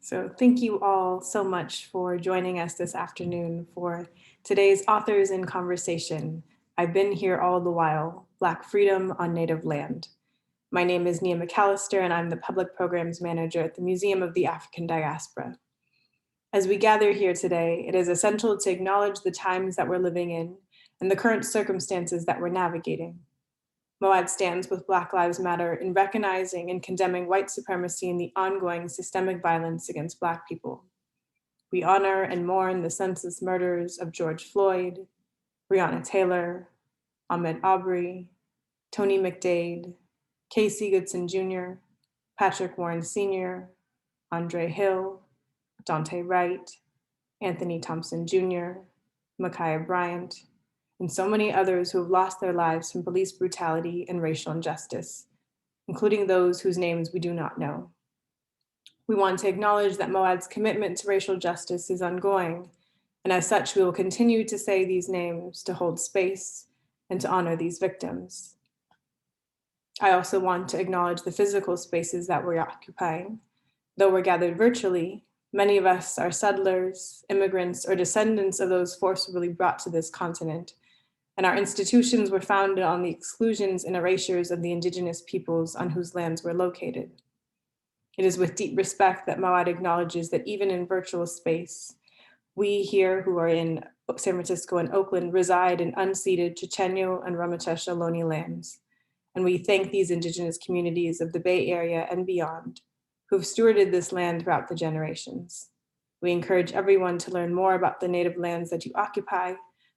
So thank you all so much for joining us this afternoon for today's Authors in Conversation. I've been here all the while, Black Freedom on Native Land. My name is Nia McAllister and I'm the Public Programs Manager at the Museum of the African Diaspora. As we gather here today, it is essential to acknowledge the times that we're living in and the current circumstances that we're navigating. MoAD stands with Black Lives Matter in recognizing and condemning white supremacy and the ongoing systemic violence against Black people. We honor and mourn the senseless murders of George Floyd, Breonna Taylor, Ahmaud Arbery, Tony McDade, Casey Goodson Jr., Patrick Warren Sr., Andre Hill, Daunte Wright, Anthony Thompson Jr., Ma'Khia Bryant, and so many others who have lost their lives from police brutality and racial injustice, including those whose names we do not know. We want to acknowledge that MoAD's commitment to racial justice is ongoing, and as such, we will continue to say these names to hold space and to honor these victims. I also want to acknowledge the physical spaces that we're occupying. Though we're gathered virtually, many of us are settlers, immigrants, or descendants of those forcibly brought to this continent, and our institutions were founded on the exclusions and erasures of the indigenous peoples on whose lands we're located. It is with deep respect that MoAD acknowledges that even in virtual space, we here who are in San Francisco and Oakland reside in unceded Chochenyo and Ramaytush Ohlone lands. And we thank these indigenous communities of the Bay Area and beyond who've stewarded this land throughout the generations. We encourage everyone to learn more about the native lands that you occupy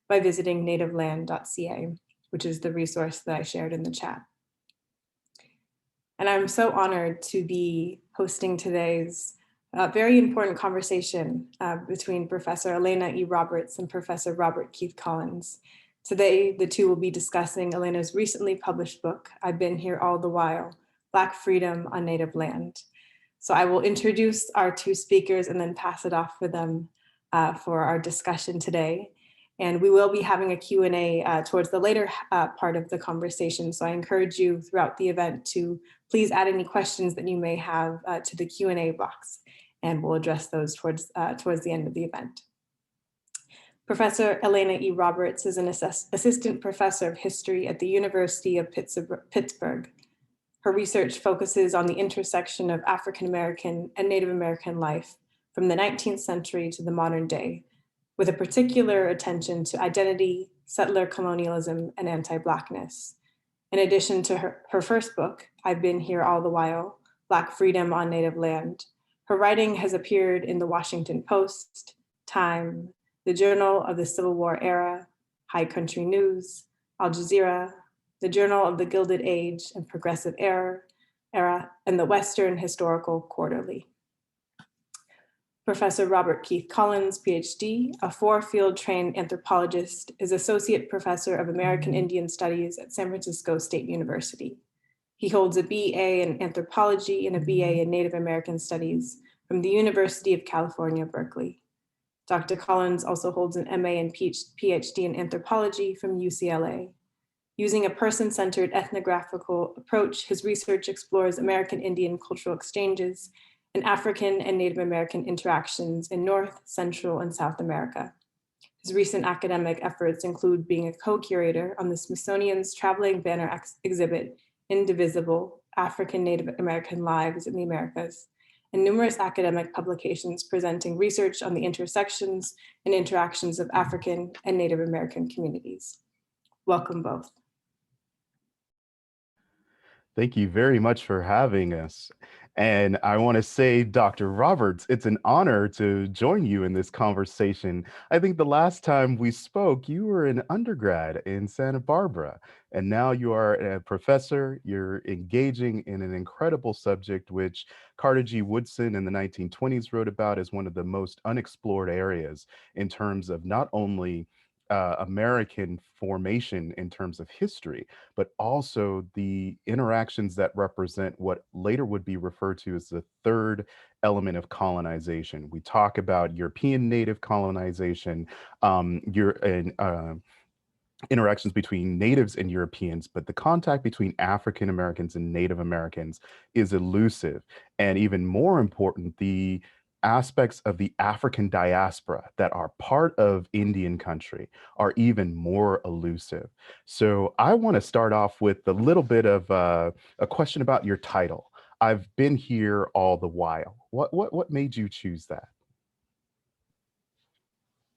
by visiting nativeland.ca, which is the resource that I shared in the chat. And I'm so honored to be hosting today's very important conversation between Professor Alaina E. Roberts and Professor Robert Keith Collins. Today, the two will be discussing Alaina's recently published book, I've Been Here All the While, Black Freedom on Native Land. So I will introduce our two speakers and then pass it off for them for our discussion today. And we will be having a Q&A towards the later part of the conversation. So I encourage you throughout the event to please add any questions that you may have to the Q&A box, and we'll address those towards the end of the event. Professor Alaina E. Roberts is an assistant professor of history at the University of Pittsburgh. Her research focuses on the intersection of African American and Native American life from the 19th century to the modern day, with a particular attention to identity, settler colonialism, and anti-Blackness. In addition to her first book, I've Been Here All the While, Black Freedom on Native Land, her writing has appeared in the Washington Post, Time, the Journal of the Civil War Era, High Country News, Al Jazeera, the Journal of the Gilded Age and Progressive Era, and the Western Historical Quarterly. Professor Robert Keith Collins, PhD, a four-field trained anthropologist, is Associate Professor of American Indian Studies at San Francisco State University. He holds a BA in Anthropology and a BA in Native American Studies from the University of California, Berkeley. Dr. Collins also holds an MA and PhD in Anthropology from UCLA. Using a person-centered ethnographical approach, his research explores American Indian cultural exchanges and African and Native American interactions in North, Central, and South America. His recent academic efforts include being a co-curator on the Smithsonian's traveling banner exhibit, Indivisible, African Native American Lives in the Americas, and numerous academic publications presenting research on the intersections and interactions of African and Native American communities. Welcome both. Thank you very much for having us. And I want to say, Dr. Roberts, it's an honor to join you in this conversation. I think the last time we spoke, you were an undergrad in Santa Barbara, and now you are a professor. You're engaging in an incredible subject, which Carter G. Woodson in the 1920s wrote about as one of the most unexplored areas in terms of not only American formation in terms of history, but also the interactions that represent what later would be referred to as the third element of colonization. We talk about European native colonization, interactions between natives and Europeans, but the contact between African Americans and Native Americans is elusive. And even more important, the aspects of the African diaspora that are part of Indian country are even more elusive. So I want to start off with a little bit of a question about your title. I've been here all the while. What made you choose that?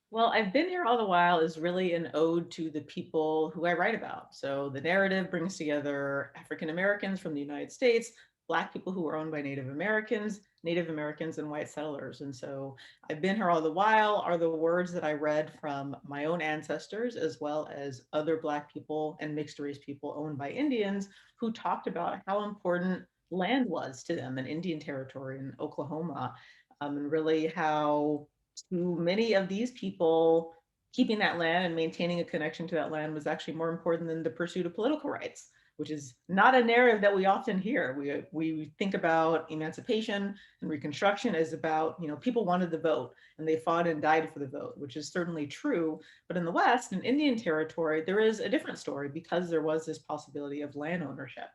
Well, I've been here all the while is really an ode to the people who I write about. So the narrative brings together African Americans from the United States, Black people who were owned by Native Americans, and white settlers. And so I've been here all the while are the words that I read from my own ancestors, as well as other Black people and mixed race people owned by Indians who talked about how important land was to them in Indian Territory in Oklahoma, and really how to many of these people, keeping that land and maintaining a connection to that land was actually more important than the pursuit of political rights, which is not a narrative that we often hear. We think about emancipation and Reconstruction as about, people wanted the vote and they fought and died for the vote, which is certainly true. But in the West, in Indian territory, there is a different story because there was this possibility of land ownership.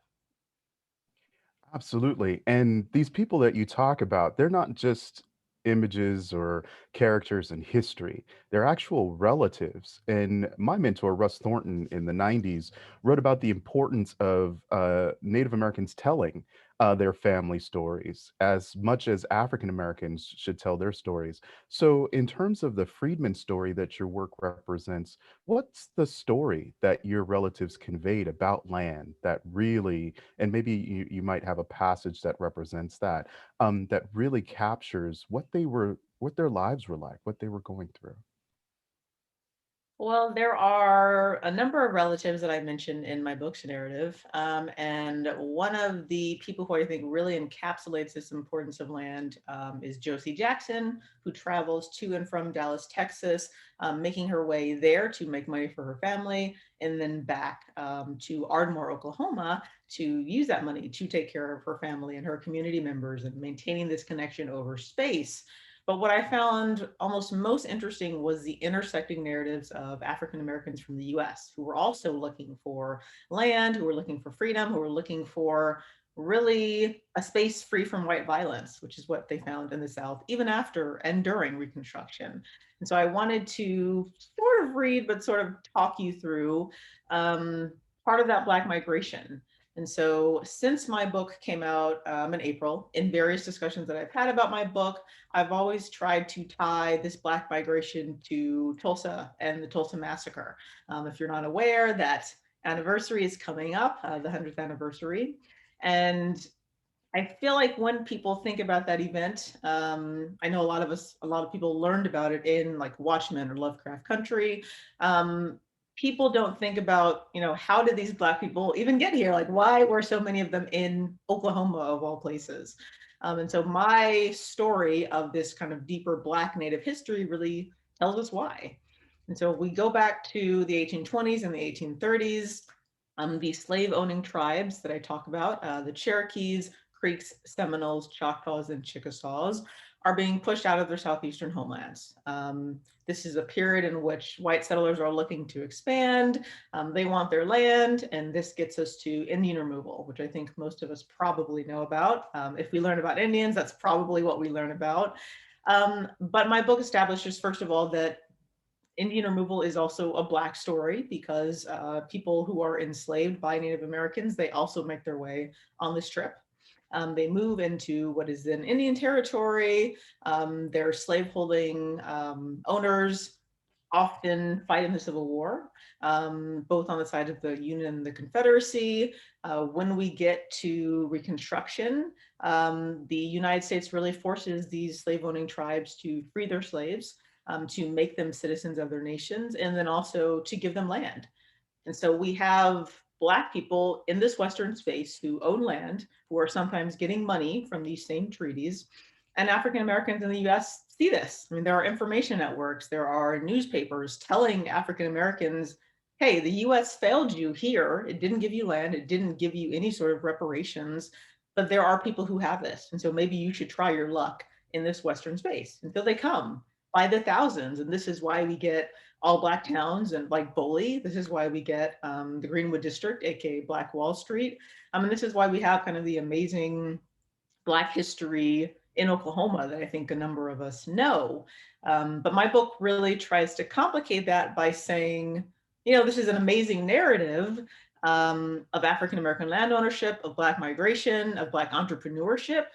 Absolutely. And these people that you talk about, they're not just images or characters in history. They're actual relatives. And my mentor, Russ Thornton, in the 90s, wrote about the importance of Native Americans telling their family stories as much as African Americans should tell their stories. So, in terms of the Freedman story that your work represents, what's the story that your relatives conveyed about land that really, and maybe you might have a passage that represents that, that really captures what their lives were like, what they were going through? Well, there are a number of relatives that I mentioned in my book's narrative. And one of the people who I think really encapsulates this importance of land is Josie Jackson, who travels to and from Dallas, Texas, making her way there to make money for her family, and then back to Ardmore, Oklahoma, to use that money to take care of her family and her community members and maintaining this connection over space. But what I found almost most interesting was the intersecting narratives of African Americans from the US who were also looking for land, who were looking for freedom, who were looking for really a space free from white violence, which is what they found in the South, even after and during Reconstruction. And so I wanted to sort of read, but sort of talk you through part of that Black migration. And so, since my book came out in April, in various discussions that I've had about my book, I've always tried to tie this Black migration to Tulsa and the Tulsa massacre. If you're not aware, that anniversary is coming up, the 100th anniversary. And I feel like when people think about that event, I know a lot of people learned about it in like Watchmen or Lovecraft Country. People don't think about, how did these Black people even get here? Like, why were so many of them in Oklahoma of all places? And so my story of this kind of deeper Black Native history really tells us why. And so we go back to the 1820s and the 1830s. The slave owning tribes that I talk about, the Cherokees, Creeks, Seminoles, Choctaws, and Chickasaws, are being pushed out of their southeastern homelands. This is a period in which white settlers are looking to expand. They want their land, and this gets us to Indian removal, which I think most of us probably know about. If we learn about Indians, that's probably what we learn about. But my book establishes, first of all, that Indian removal is also a Black story because people who are enslaved by Native Americans, they also make their way on this trip. They move into what is then Indian territory. Their slaveholding owners often fight in the Civil War, both on the side of the Union and the Confederacy. When we get to Reconstruction, the United States really forces these slave owning tribes to free their slaves, to make them citizens of their nations, and then also to give them land. And so we have Black people in this Western space who own land, who are sometimes getting money from these same treaties. And African Americans in the US see this. I mean, there are information networks, there are newspapers telling African Americans, hey, the US failed you here. It didn't give you land, it didn't give you any sort of reparations, but there are people who have this. And so maybe you should try your luck in this Western space. And so they come by the thousands. And this is why we get all Black towns and like Bully. This is why we get the Greenwood District, aka Black Wall Street. And this is why we have kind of the amazing Black history in Oklahoma that I think a number of us know. But my book really tries to complicate that by saying, this is an amazing narrative of African-American land ownership, of Black migration, of Black entrepreneurship,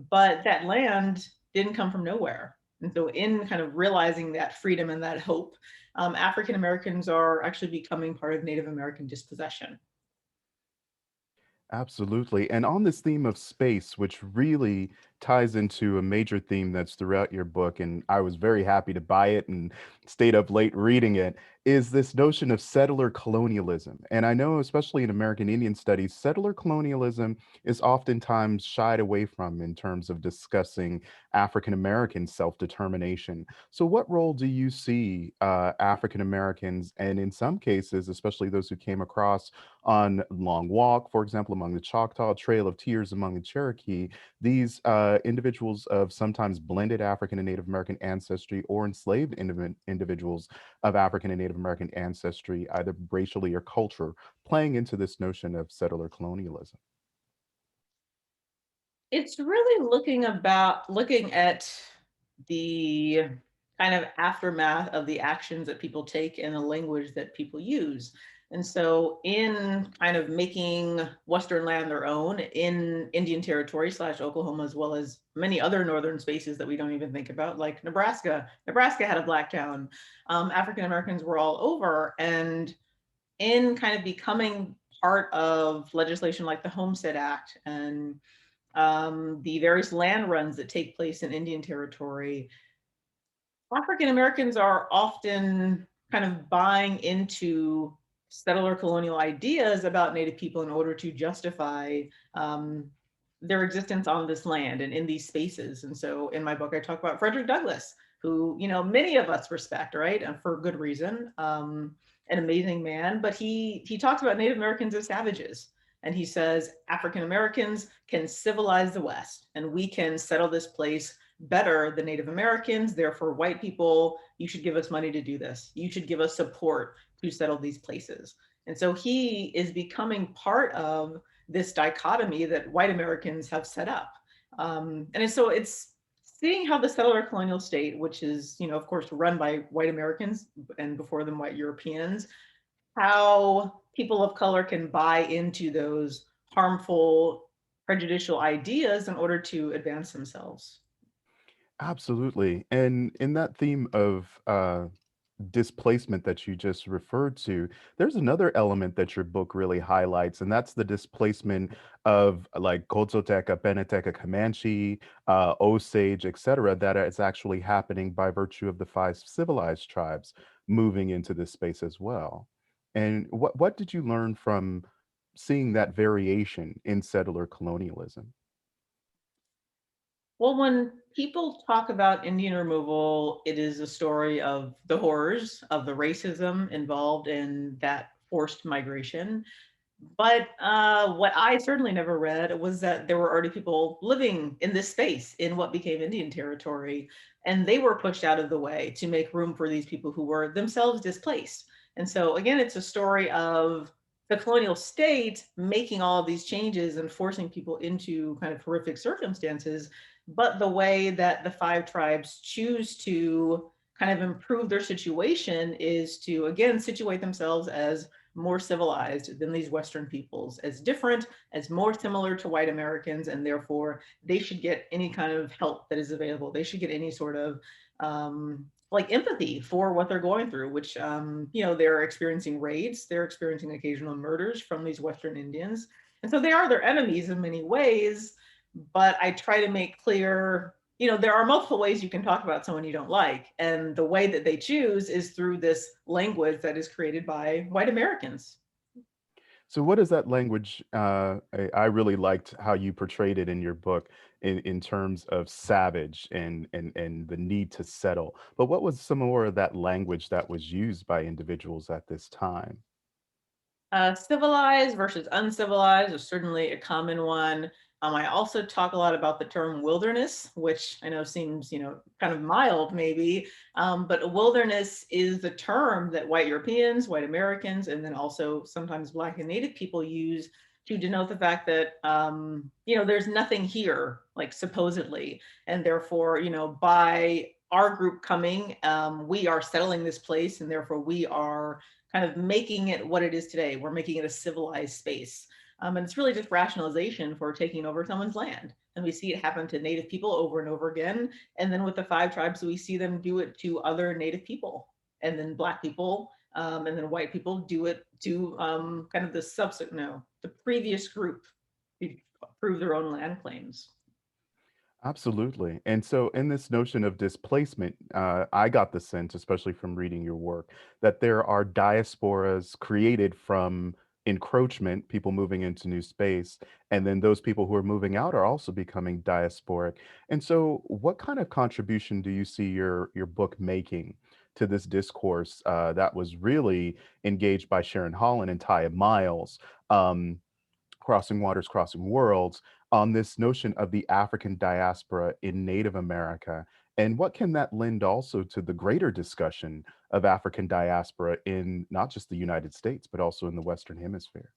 but that land didn't come from nowhere. And so in kind of realizing that freedom and that hope, African-Americans are actually becoming part of Native American dispossession. Absolutely. And on this theme of space, which really ties into a major theme that's throughout your book, and I was very happy to buy it and stayed up late reading it, is this notion of settler colonialism. And I know, especially in American Indian studies, settler colonialism is oftentimes shied away from in terms of discussing African American self determination. So, what role do you see African Americans, and in some cases, especially those who came across on Long Walk, for example, among the Choctaw, Trail of Tears among the Cherokee, these individuals of sometimes blended African and Native American ancestry or enslaved individuals of African and Native American ancestry, either racially or culture, playing into this notion of settler colonialism? It's really looking at the kind of aftermath of the actions that people take and the language that people use. And so in kind of making Western land their own in Indian Territory / Oklahoma, as well as many other northern spaces that we don't even think about, like Nebraska. Nebraska had a Black town. African Americans were all over. And in kind of becoming part of legislation like the Homestead Act and the various land runs that take place in Indian Territory, African Americans are often kind of buying into settler colonial ideas about Native people in order to justify their existence on this land and in these spaces. And so in my book, I talk about Frederick Douglass, who, many of us respect, right? And for good reason, an amazing man, but he talks about Native Americans as savages. And he says, African Americans can civilize the West and we can settle this place better than Native Americans. Therefore, white people, you should give us money to do this. You should give us support to settle these places. And so he is becoming part of this dichotomy that white Americans have set up. And so it's seeing how the settler colonial state, which is, of course, run by white Americans and before them white Europeans, how people of color can buy into those harmful, prejudicial ideas in order to advance themselves. Absolutely. And in that theme of displacement that you just referred to, there's another element that your book really highlights, and that's the displacement of like Cozoteca, Beneteca, Comanche, Osage, etc., that is actually happening by virtue of the five civilized tribes moving into this space as well. And what did you learn from seeing that variation in settler colonialism? Well, when people talk about Indian removal, it is a story of the horrors of the racism involved in that forced migration. But what I certainly never read was that there were already people living in this space in what became Indian Territory, and they were pushed out of the way to make room for these people who were themselves displaced. And so, again, it's a story of the colonial state making all of these changes and forcing people into kind of horrific circumstances. But the way that the five tribes choose to kind of improve their situation is to, again, situate themselves as more civilized than these Western peoples, as different, as more similar to white Americans, and therefore they should get any kind of help that is available. They should get any sort of like empathy for what they're going through, which, they're experiencing raids, they're experiencing occasional murders from these Western Indians. And so they are their enemies in many ways, but I try to make clear, there are multiple ways you can talk about someone you don't like. And the way that they choose is through this language that is created by white Americans. So what is that language? I really liked how you portrayed it in your book in terms of savage and the need to settle. But what was some more of that language that was used by individuals at this time? Civilized versus uncivilized is certainly a common one. I also talk a lot about the term wilderness, which I know seems, kind of mild maybe, but wilderness is the term that white Europeans, white Americans, and then also sometimes Black and Native people use to denote the fact that, there's nothing here, like supposedly, and therefore, by our group coming, we are settling this place, and therefore we are kind of making it what it is today. We're making it a civilized space. And it's really just rationalization for taking over someone's land. And we see it happen to Native people over and over again. And then with the 5 tribes, we see them do it to other Native people. And then Black people, and then white people do it to kind of the previous group to prove their own land claims. Absolutely. And so, in this notion of displacement, I got the sense, especially from reading your work, that there are diasporas created from encroachment, people moving into new space, and then those people who are moving out are also becoming diasporic. And so, what kind of contribution do you see your book making to this discourse that was really engaged by Sharon Holland and Taya Miles? Crossing Waters, Crossing Worlds, on this notion of the African diaspora in Native America. And what can that lend also to the greater discussion of African diaspora in not just the United States, but also in the Western Hemisphere?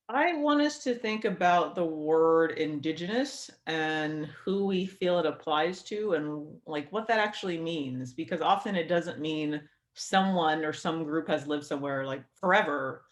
I want us to think about the word indigenous and who we feel it applies to and like what that actually means, because often it doesn't mean someone or some group has lived somewhere like forever.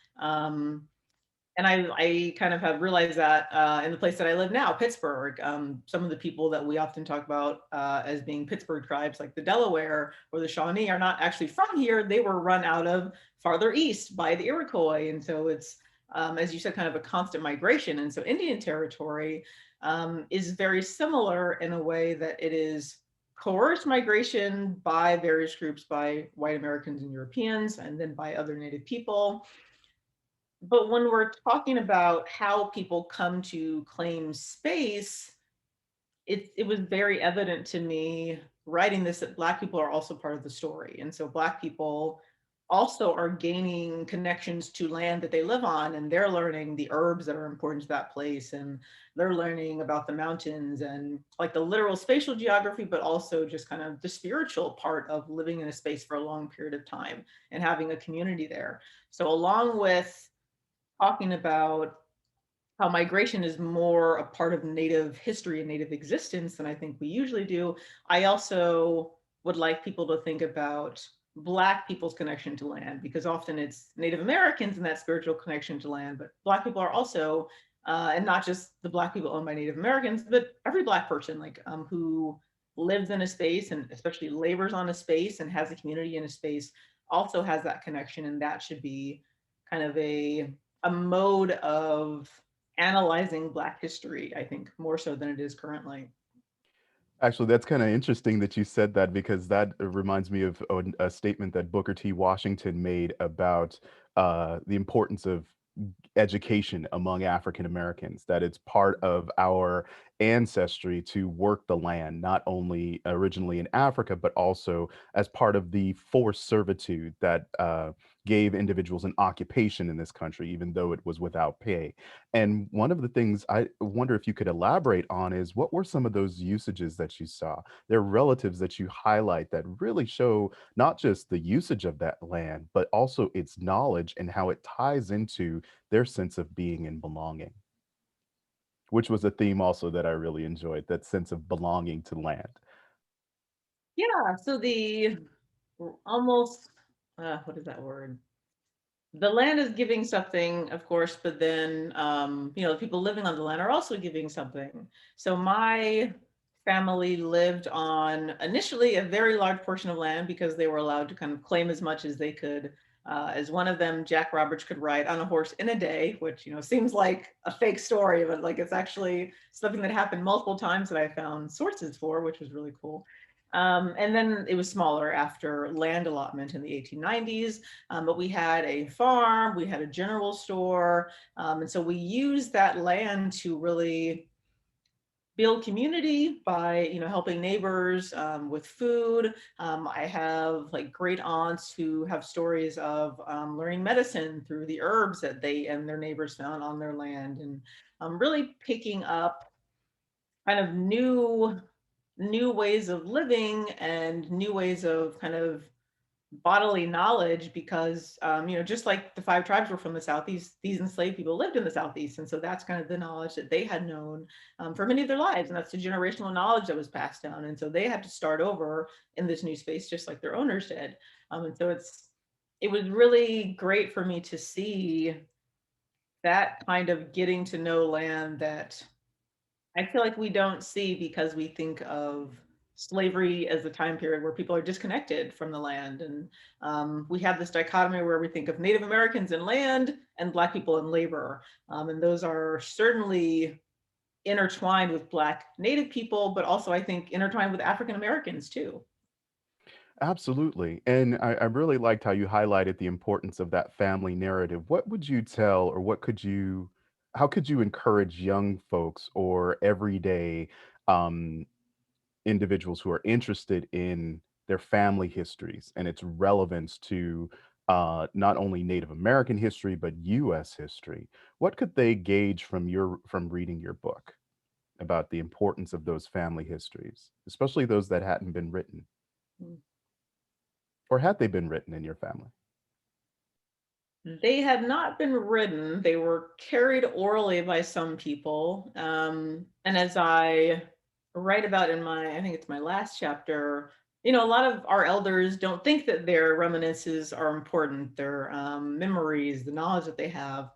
And I kind of have realized that in the place that I live now, Pittsburgh, some of the people that we often talk about as being Pittsburgh tribes, like the Delaware or the Shawnee, are not actually from here. They were run out of farther east by the Iroquois. And so it's, as you said, kind of a constant migration. And so Indian territory is very similar in a way that it is coerced migration by various groups, by white Americans and Europeans, and then by other Native people. But when we're talking about how people come to claim space, it was very evident to me writing this that Black people are also part of the story. And so Black people also are gaining connections to land that they live on, and they're learning the herbs that are important to that place, and they're learning about the mountains and like the literal spatial geography, but also just kind of the spiritual part of living in a space for a long period of time and having a community there. So along with talking about how migration is more a part of Native history and Native existence than I think we usually do, I also would like people to think about Black people's connection to land, because often it's Native Americans and that spiritual connection to land, but Black people are also, and not just the Black people owned by Native Americans, but every Black person like who lives in a space and especially labors on a space and has a community in a space also has that connection, and that should be kind of a mode of analyzing Black history, I think, more so than it is currently. Actually, that's kind of interesting that you said that because that reminds me of a statement that Booker T. Washington made about the importance of education among African Americans, that it's part of our ancestry to work the land, not only originally in Africa, but also as part of the forced servitude that gave individuals an occupation in this country, even though it was without pay. And one of the things I wonder if you could elaborate on is what were some of those usages that you saw? There are relatives that you highlight that really show not just the usage of that land, but also its knowledge and how it ties into their sense of being and belonging, which was a theme also that I really enjoyed, that sense of belonging to land. Yeah, so the almost, what is that word? The land is giving something, of course, but then, the people living on the land are also giving something. So my family lived on initially a very large portion of land because they were allowed to kind of claim as much as they could. As one of them, Jack Roberts, could ride on a horse in a day, which seems like a fake story, but like it's actually something that happened multiple times that I found sources for, which was really cool. And then it was smaller after land allotment in the 1890s. But we had a farm, we had a general store. And so we used that land to really build community by helping neighbors with food. I have like great aunts who have stories of learning medicine through the herbs that they and their neighbors found on their land, and really picking up kind of new ways of living and new ways of kind of bodily knowledge because, just like the 5 tribes were from the Southeast, these enslaved people lived in the Southeast. And so that's kind of the knowledge that they had known for many of their lives. And that's the generational knowledge that was passed down. And so they had to start over in this new space, just like their owners did. And so it was really great for me to see that kind of getting to know land that I feel like we don't see because we think of slavery as a time period where people are disconnected from the land. And we have this dichotomy where we think of Native Americans in land and Black people in labor. And those are certainly intertwined with Black Native people, but also I think intertwined with African Americans too. Absolutely. And I really liked how you highlighted the importance of that family narrative. What would you tell, or how could you encourage young folks or everyday um, individuals who are interested in their family histories and its relevance to not only Native American history, but US history? What could they gauge from reading your book about the importance of those family histories, especially those that hadn't been written? Mm. Or had they been written in your family? They had not been written. They were carried orally by some people. And as I write about in I think it's my last chapter, a lot of our elders don't think that their reminiscences are important, their memories, the knowledge that they have,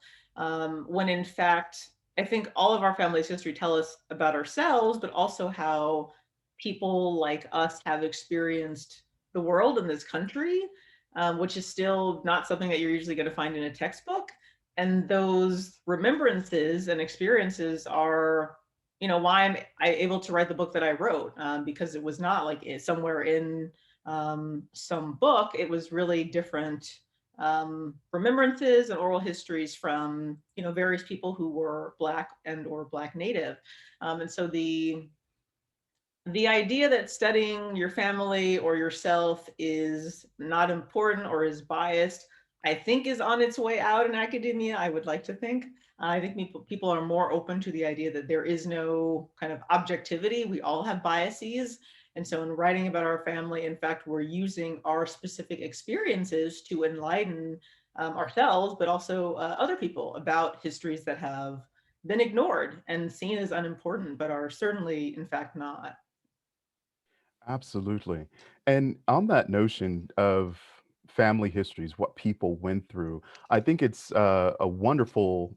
when in fact, I think all of our family's history tell us about ourselves, but also how people like us have experienced the world in this country, which is still not something that you're usually going to find in a textbook. And those remembrances and experiences are, why I able to write the book that I wrote, because it was not like somewhere in some book. It was really different remembrances and oral histories from, various people who were Black and or Black Native. And so the idea that studying your family or yourself is not important or is biased, I think is on its way out in academia, I would like to think. I think people are more open to the idea that there is no kind of objectivity. We all have biases. And so in writing about our family, in fact, we're using our specific experiences to enlighten ourselves, but also other people about histories that have been ignored and seen as unimportant, but are certainly, in fact, not. Absolutely. And on that notion of family histories, what people went through, I think it's a wonderful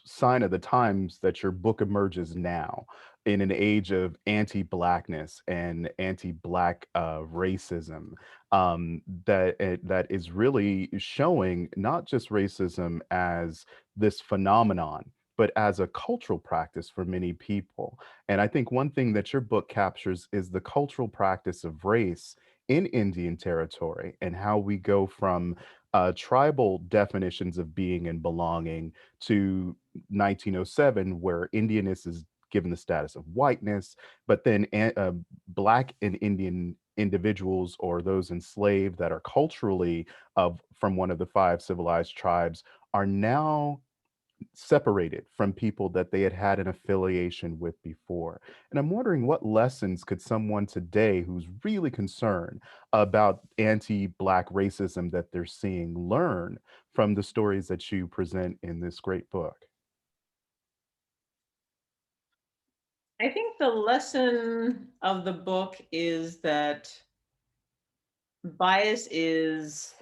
sign of the times that your book emerges now in an age of anti-blackness and anti-black racism, that is really showing not just racism as this phenomenon, but as a cultural practice for many people. And I think one thing that your book captures is the cultural practice of race in Indian territory, and how we go from tribal definitions of being and belonging to 1907, where Indianness is given the status of whiteness, but then Black and Indian individuals, or those enslaved that are culturally from one of the 5 civilized tribes, are now separated from people that they had had an affiliation with before. And I'm wondering, what lessons could someone today who's really concerned about anti-Black racism that they're seeing learn from the stories that you present in this great book? I think the lesson of the book is that bias is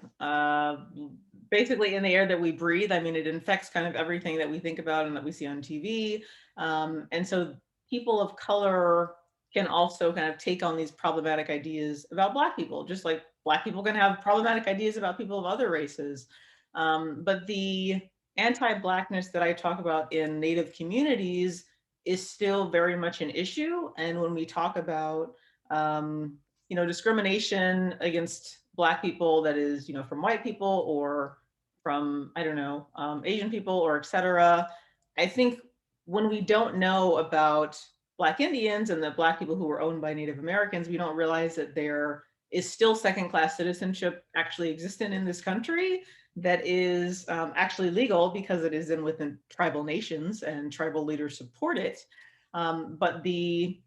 basically in the air that we breathe. I mean, it infects kind of everything that we think about and that we see on TV. And so people of color can also kind of take on these problematic ideas about Black people, just like Black people can have problematic ideas about people of other races. But the anti-Blackness that I talk about in Native communities is still very much an issue. And when we talk about discrimination against Black people that is, from white people or from, I don't know, Asian people or et cetera. I think when we don't know about Black Indians and the Black people who were owned by Native Americans, we don't realize that there is still second-class citizenship actually existent in this country that is actually legal because it is within tribal nations and tribal leaders support it. But the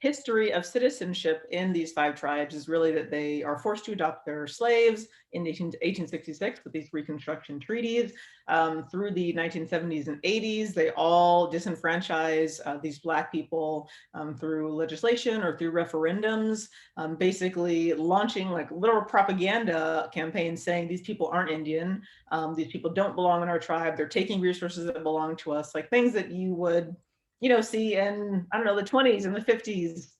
history of citizenship in these 5 tribes is really that they are forced to adopt their slaves in 1866 with these Reconstruction treaties. Through the 1970s and 80s, they all disenfranchise these Black people through legislation or through referendums, basically launching like literal propaganda campaigns saying these people aren't Indian, these people don't belong in our tribe, they're taking resources that belong to us, like things that you would see in, I don't know, the 20s and the 50s,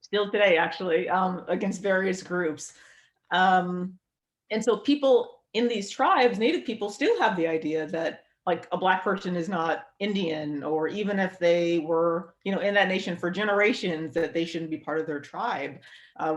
still today, actually, against various groups. And so people in these tribes, Native people, still have the idea that like a Black person is not Indian, or even if they were, in that nation for generations, that they shouldn't be part of their tribe.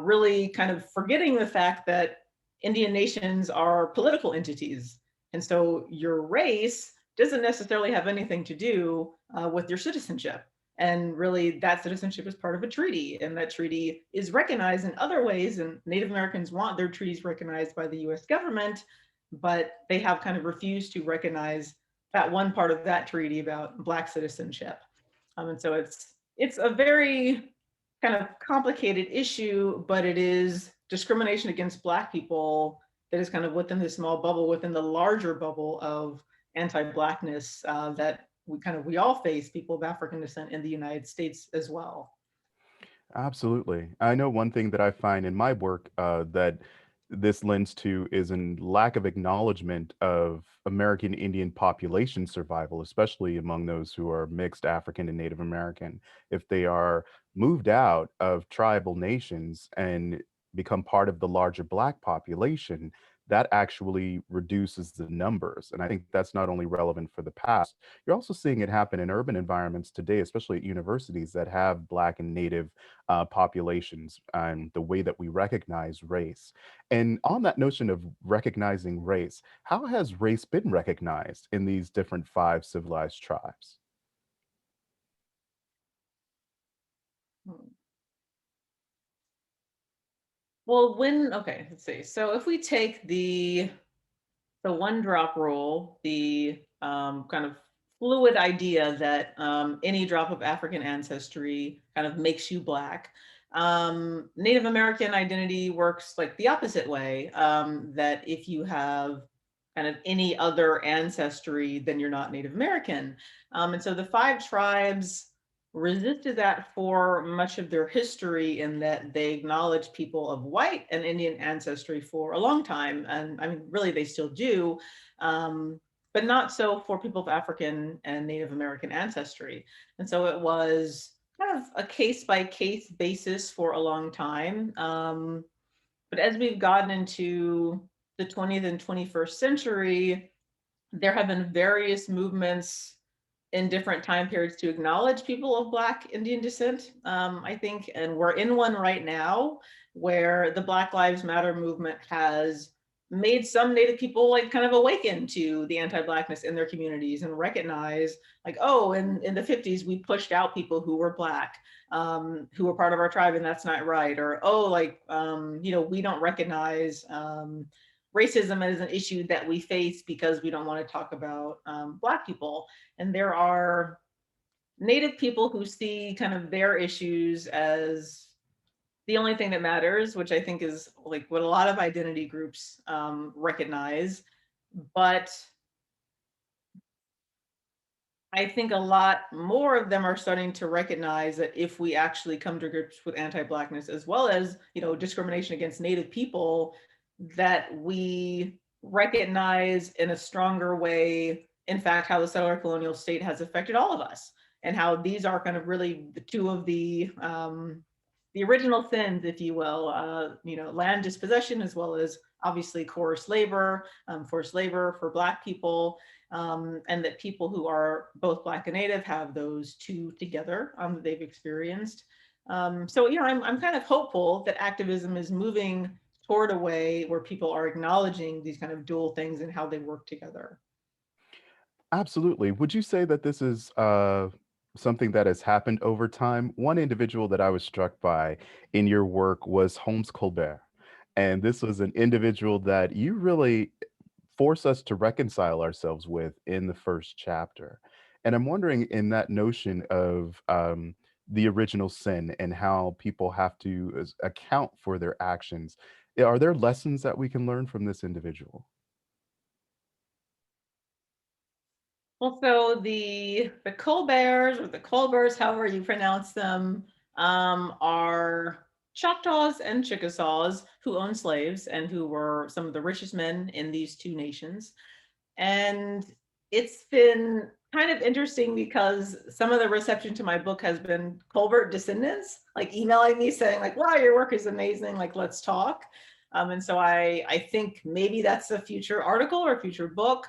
Really kind of forgetting the fact that Indian nations are political entities. And so your race doesn't necessarily have anything to do with your citizenship. And really, that citizenship is part of a treaty, and that treaty is recognized in other ways. And Native Americans want their treaties recognized by the US government, but they have kind of refused to recognize that one part of that treaty about Black citizenship. And so it's a very kind of complicated issue, but it is discrimination against Black people that is kind of within this small bubble, within the larger bubble of anti-Blackness that we all face, people of African descent in the United States as well. Absolutely. I know one thing that I find in my work that this lends to is a lack of acknowledgement of American Indian population survival, especially among those who are mixed African and Native American. If they are moved out of tribal nations and become part of the larger Black population, that actually reduces the numbers. And I think that's not only relevant for the past, you're also seeing it happen in urban environments today, especially at universities that have Black and Native populations, and the way that we recognize race. And on that notion of recognizing race, how has race been recognized in these different 5 civilized tribes? Hmm. Well, okay, let's see. So if we take the one drop rule, the kind of fluid idea that any drop of African ancestry kind of makes you Black. Native American identity works like the opposite way, that if you have kind of any other ancestry, then you're not Native American. And so the 5 tribes resisted that for much of their history, in that they acknowledged people of white and Indian ancestry for a long time. And I mean, really, they still do, but not so for people of African and Native American ancestry. And so it was kind of a case by case basis for a long time. But as we've gotten into the 20th and 21st century, there have been various movements in different time periods to acknowledge people of Black Indian descent, I think. And we're in one right now where the Black Lives Matter movement has made some Native people like kind of awaken to the anti-Blackness in their communities and recognize like, oh, in the 50s, we pushed out people who were Black, who were part of our tribe, and that's not right. Or, oh, like, we don't recognize racism as an issue that we face because we don't want to talk about Black people. And there are Native people who see kind of their issues as the only thing that matters, which I think is like what a lot of identity groups recognize. But I think a lot more of them are starting to recognize that if we actually come to grips with anti-Blackness, as well as, discrimination against Native people, that we recognize in a stronger way, in fact, how the settler colonial state has affected all of us, and how these are kind of really the two of the original sins, if you will, land dispossession, as well as obviously forced labor for Black people, and that people who are both Black and Native have those two together that they've experienced. So, I'm kind of hopeful that activism is moving toward a way where people are acknowledging these kind of dual things and how they work together. Absolutely. Would you say that this is something that has happened over time? One individual that I was struck by in your work was Holmes Colbert. And this was an individual that you really force us to reconcile ourselves with in the first chapter. And I'm wondering, in that notion of the original sin and how people have to account for their actions. Are there lessons that we can learn from this individual? Well, so the Colberts or the Colberts, however you pronounce them, are Choctaws and Chickasaws who owned slaves and who were some of the richest men in these two nations. And it's been kind of interesting because some of the reception to my book has been Colbert descendants, like emailing me saying like, wow, your work is amazing, like let's talk. And so I think maybe that's a future article or future book,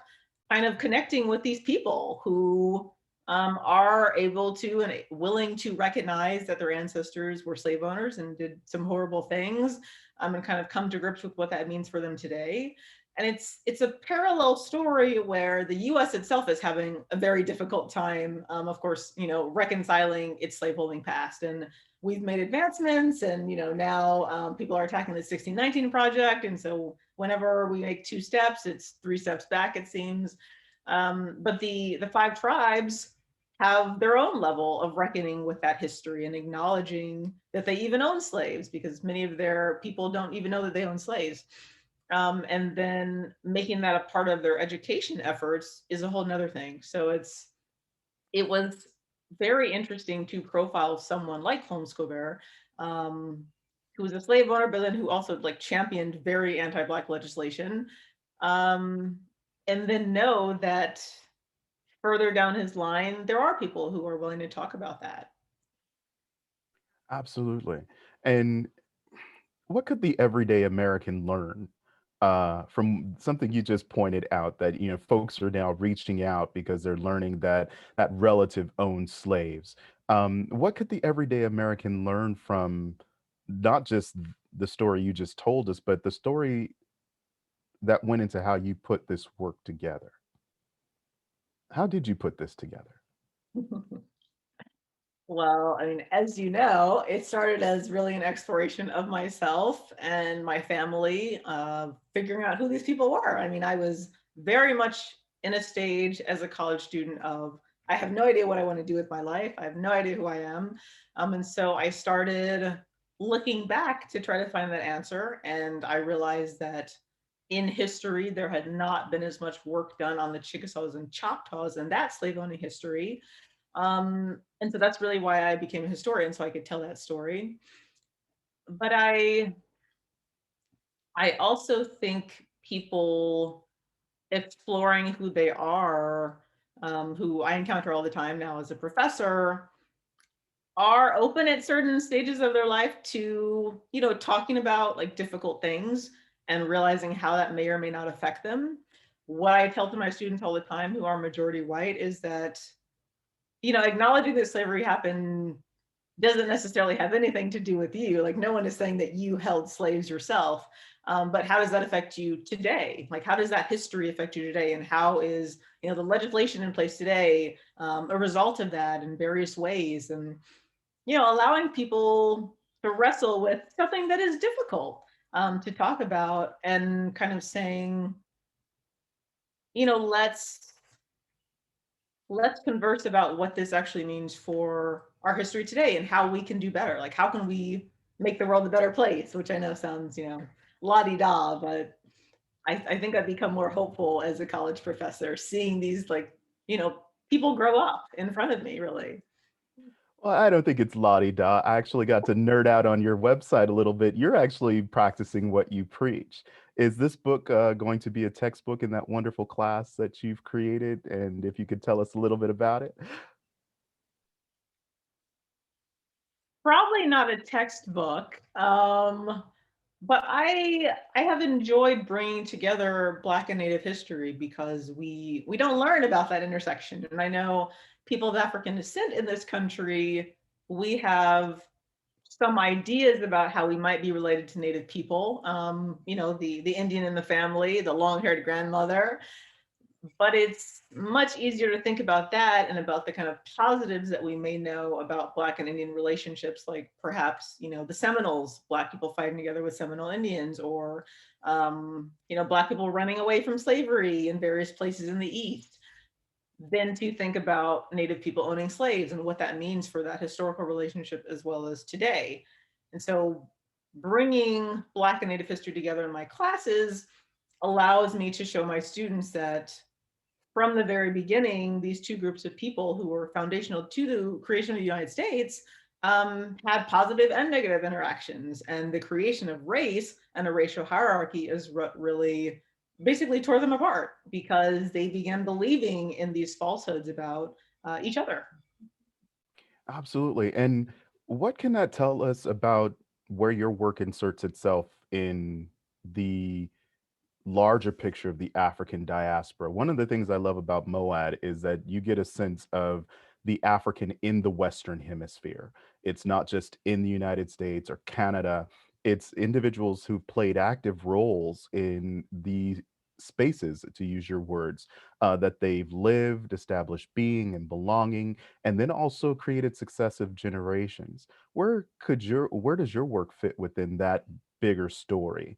kind of connecting with these people who are able to and willing to recognize that their ancestors were slave owners and did some horrible things, and kind of come to grips with what that means for them today. And it's a parallel story where the U.S. itself is having a very difficult time, of course, reconciling its slaveholding past. And we've made advancements, and now people are attacking the 1619 Project, and so whenever we make two steps, it's three steps back, it seems. But the five tribes have their own level of reckoning with that history and acknowledging that they even own slaves, because many of their people don't even know that they own slaves. And then making that a part of their education efforts is a whole nother thing. So it was very interesting to profile someone like Holmes Colbert, who was a slave owner, but then who also like championed very anti-Black legislation, um, and then know that further down his line, there are people who are willing to talk about that. Absolutely. And what could the everyday American learn from something you just pointed out, that folks are now reaching out because they're learning that that relative owned slaves? What could the everyday American learn from not just the story you just told us, but the story that went into how you put this work together? How did you put this together? Well, I mean, as you know, it started as really an exploration of myself and my family, figuring out who these people were. I mean, I was very much in a stage as a college student of, I have no idea what I want to do with my life. I have no idea who I am. And so I started looking back to try to find that answer. And I realized that in history, there had not been as much work done on the Chickasaws and Choctaws and that slave owning history. And so that's really why I became a historian, so I could tell that story. But I also think people exploring who they are, who I encounter all the time now as a professor, are open at certain stages of their life to, talking about like difficult things and realizing how that may or may not affect them. What I tell to my students all the time who are majority white is that, acknowledging that slavery happened doesn't necessarily have anything to do with you. Like, no one is saying that you held slaves yourself. But how does that affect you today? Like, how does that history affect you today? And how is, the legislation in place today a result of that in various ways? And, allowing people to wrestle with something that is difficult to talk about, and kind of saying, let's converse about what this actually means for our history today and how we can do better. Like, how can we make the world a better place? Which I know sounds, la-di-da, but I think I've become more hopeful as a college professor, seeing these people grow up in front of me, really. Well, I don't think it's la-di-da. I actually got to nerd out on your website a little bit. You're actually practicing what you preach. Is this book going to be a textbook in that wonderful class that you've created? And if you could tell us a little bit about it. Probably not a textbook, but I have enjoyed bringing together Black and Native history because we don't learn about that intersection. And I know people of African descent in this country, we have some ideas about how we might be related to Native people. The Indian in the family, the long-haired grandmother. But it's much easier to think about that and about the kind of positives that we may know about Black and Indian relationships, like perhaps, the Seminoles, Black people fighting together with Seminole Indians, or, Black people running away from slavery in various places in the East. then to think about Native people owning slaves and what that means for that historical relationship as well as today. And so bringing Black and Native history together in my classes allows me to show my students that from the very beginning, these two groups of people who were foundational to the creation of the United States had positive and negative interactions. And the creation of race and a racial hierarchy is what really basically tore them apart because they began believing in these falsehoods about each other. Absolutely. And what can that tell us about where your work inserts itself in the larger picture of the African diaspora? One of the things I love about MoAD is that you get a sense of the African in the Western Hemisphere. It's not just in the United States or Canada, it's individuals who've played active roles in the spaces, to use your words, that they've lived, established being and belonging, and then also created successive generations. Where does your work fit within that bigger story?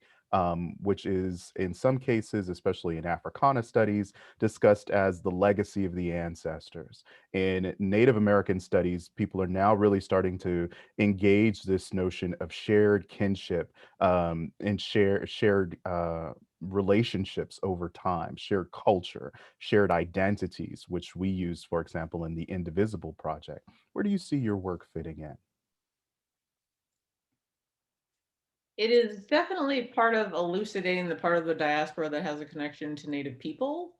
Which is in some cases, especially in Africana studies, discussed as the legacy of the ancestors. In Native American studies, people are now really starting to engage this notion of shared kinship and shared relationships over time, shared culture, shared identities, which we use, for example, in the Indivisible Project. Where do you see your work fitting in? It is definitely part of elucidating the part of the diaspora that has a connection to Native people,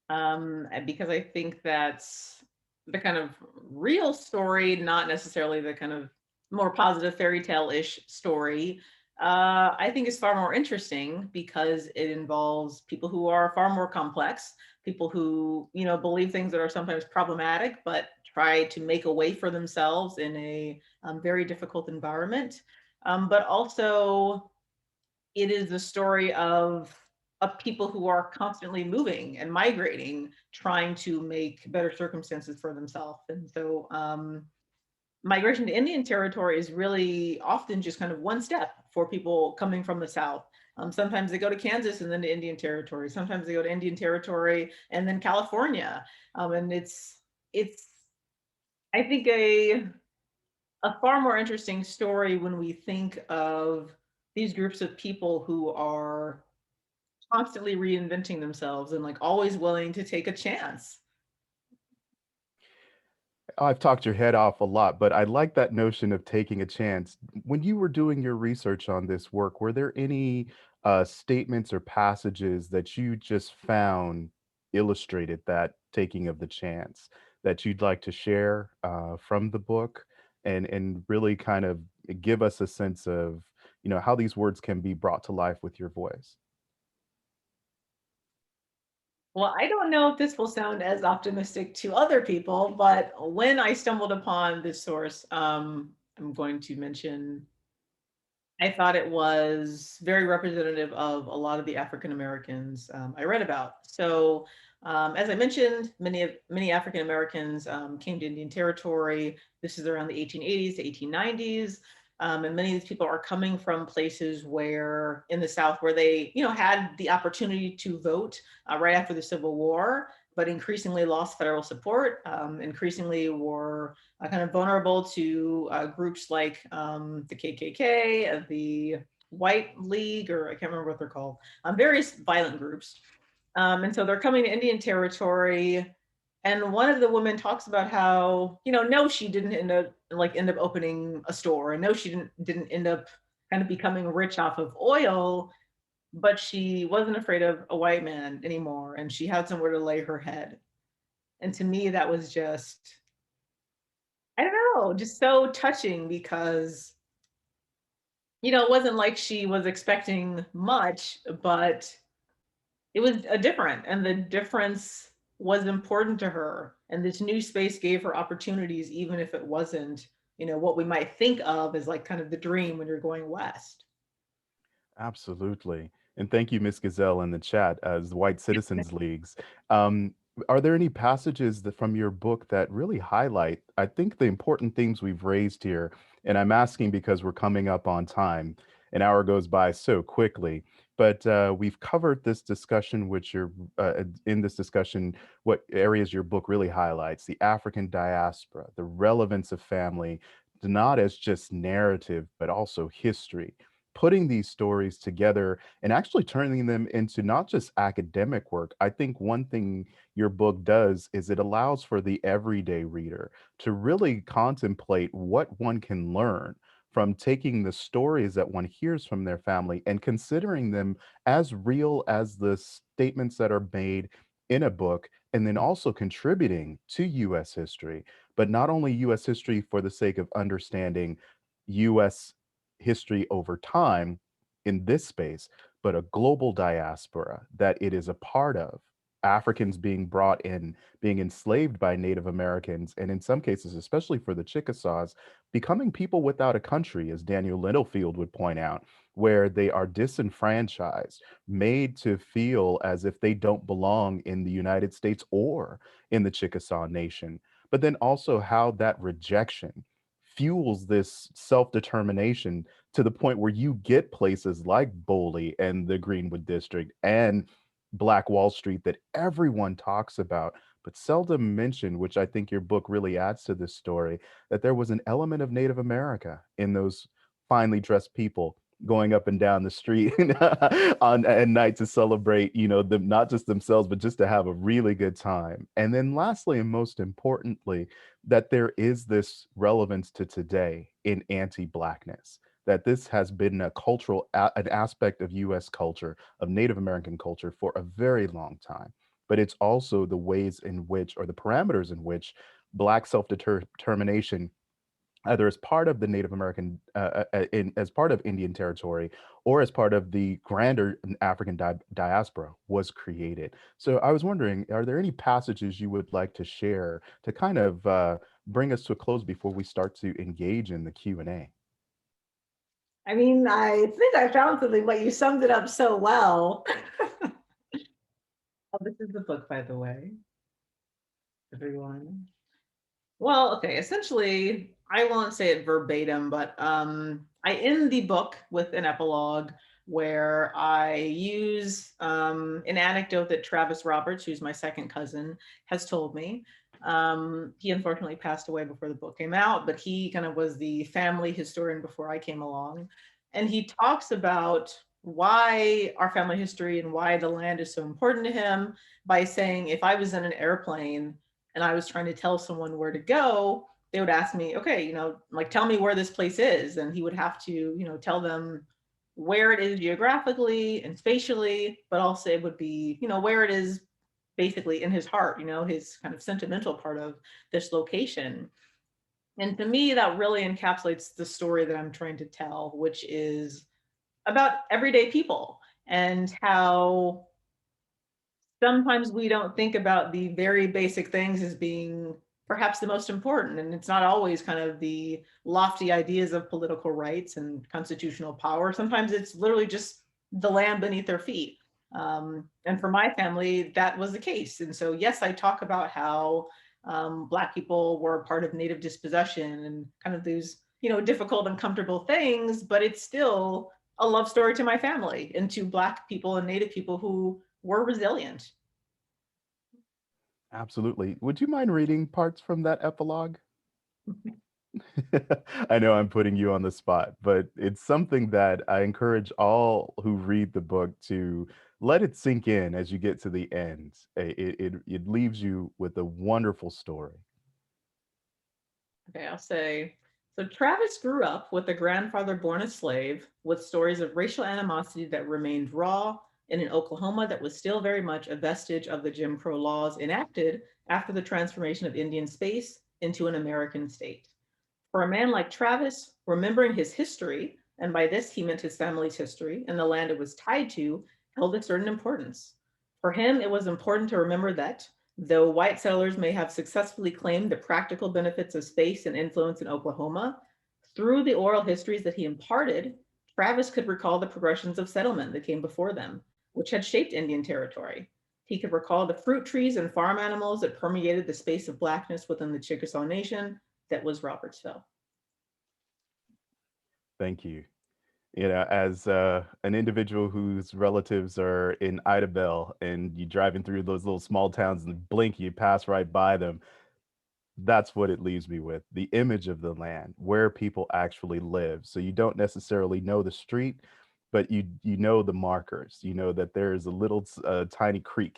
because I think that's the kind of real story, not necessarily the kind of more positive fairy tale-ish story. I think is far more interesting because it involves people who are far more complex, people who believe things that are sometimes problematic, but try to make a way for themselves in a very difficult environment. But also it is the story of people who are constantly moving and migrating, trying to make better circumstances for themselves. And so migration to Indian territory is really often just kind of one step for people coming from the South. Sometimes they go to Kansas and then to Indian territory. Sometimes they go to Indian territory and then California. And it's I think a far more interesting story when we think of these groups of people who are constantly reinventing themselves and like always willing to take a chance. I've talked your head off a lot, but I like that notion of taking a chance. When you were doing your research on this work, were there any statements or passages that you just found illustrated that taking of the chance that you'd like to share from the book and really kind of give us a sense of, how these words can be brought to life with your voice? Well, I don't know if this will sound as optimistic to other people, but when I stumbled upon this source, I'm going to mention I thought it was very representative of a lot of the African Americans I read about. So, as I mentioned, many African Americans came to Indian Territory. This is around the 1880s to 1890s, and many of these people are coming from places where, in the South, where they, had the opportunity to vote right after the Civil War, but increasingly lost federal support. Increasingly were kind of vulnerable to groups like the KKK, the White League, or I can't remember what they're called, various violent groups. And so they're coming to Indian Territory. And one of the women talks about how, no, she didn't end up opening a store, and no, she didn't end up kind of becoming rich off of oil, but she wasn't afraid of a white man anymore, and she had somewhere to lay her head. And to me, that was just, I don't know, just so touching because, it wasn't like she was expecting much, but it was a different, and the difference was important to her. And this new space gave her opportunities, even if it wasn't, what we might think of as like kind of the dream when you're going west. Absolutely. And thank you, Miss Gazelle, in the chat as the White Citizens Leagues. Um, are there any passages that from your book that really highlight, I think, the important themes we've raised here? And I'm asking because we're coming up on time. an hour goes by so quickly. But we've covered this discussion, which you're in this discussion, what areas your book really highlights: the African diaspora, the relevance of family, not as just narrative, but also history. Putting these stories together and actually turning them into not just academic work. I think one thing your book does is it allows for the everyday reader to really contemplate what one can learn from taking the stories that one hears from their family and considering them as real as the statements that are made in a book, and then also contributing to US history, but not only US history for the sake of understanding US history over time in this space, but a global diaspora that it is a part of. Africans being brought in, being enslaved by Native Americans, and in some cases, especially for the Chickasaws, becoming people without a country, as Daniel Littlefield would point out, where they are disenfranchised, made to feel as if they don't belong in the United States or in the Chickasaw Nation. But then also how that rejection fuels this self determination to the point where you get places like Boley and the Greenwood District and Black Wall Street that everyone talks about, but seldom mentioned, which I think your book really adds to this story, that there was an element of Native America in those finely dressed people going up and down the street on at night to celebrate, them, not just themselves, but just to have a really good time. And then lastly, and most importantly, that there is this relevance to today in anti-blackness, that this has been a an aspect of US culture, of Native American culture for a very long time. But it's also the ways in which, or the parameters in which, Black self-determination, either as part of the Native American, as part of Indian territory, or as part of the grander African diaspora, was created. So I was wondering, are there any passages you would like to share to kind of bring us to a close before we start to engage in the Q&A? I mean, I think I found something, but you summed it up so well. Oh, this is the book, by the way, everyone. Well, okay, essentially, I won't say it verbatim, but I end the book with an epilogue where I use an anecdote that Travis Roberts, who's my second cousin, has told me. He unfortunately passed away before the book came out, but he kind of was the family historian before I came along. And he talks about why our family history and why the land is so important to him by saying, if I was in an airplane and I was trying to tell someone where to go, they would ask me, okay, like, tell me where this place is. And he would have to, tell them where it is geographically and spatially, but also it would be, where it is basically in his heart, his kind of sentimental part of this location. And to me, that really encapsulates the story that I'm trying to tell, which is about everyday people and how sometimes we don't think about the very basic things as being perhaps the most important. And it's not always kind of the lofty ideas of political rights and constitutional power. Sometimes it's literally just the land beneath their feet. And for my family, that was the case. And so, yes, I talk about how Black people were part of Native dispossession and kind of these, difficult, uncomfortable things, but it's still a love story to my family and to Black people and Native people who were resilient. Absolutely. Would you mind reading parts from that epilogue? I know I'm putting you on the spot, but it's something that I encourage all who read the book to let it sink in as you get to the end. It leaves you with a wonderful story. Okay, I'll say. So Travis grew up with a grandfather born a slave, with stories of racial animosity that remained raw in an Oklahoma that was still very much a vestige of the Jim Crow laws enacted after the transformation of Indian space into an American state. For a man like Travis, remembering his history, and by this he meant his family's history and the land it was tied to, held a certain importance. For him, it was important to remember that, though white settlers may have successfully claimed the practical benefits of space and influence in Oklahoma, through the oral histories that he imparted, Travis could recall the progressions of settlement that came before them, which had shaped Indian territory. He could recall the fruit trees and farm animals that permeated the space of Blackness within the Chickasaw Nation that was Robertsville. Thank you. You know, as an individual whose relatives are in Idabel and you driving through those little small towns and blink, you pass right by them, that's what it leaves me with, the image of the land, where people actually live. So you don't necessarily know the street, but you know the markers. You know that there is a little tiny creek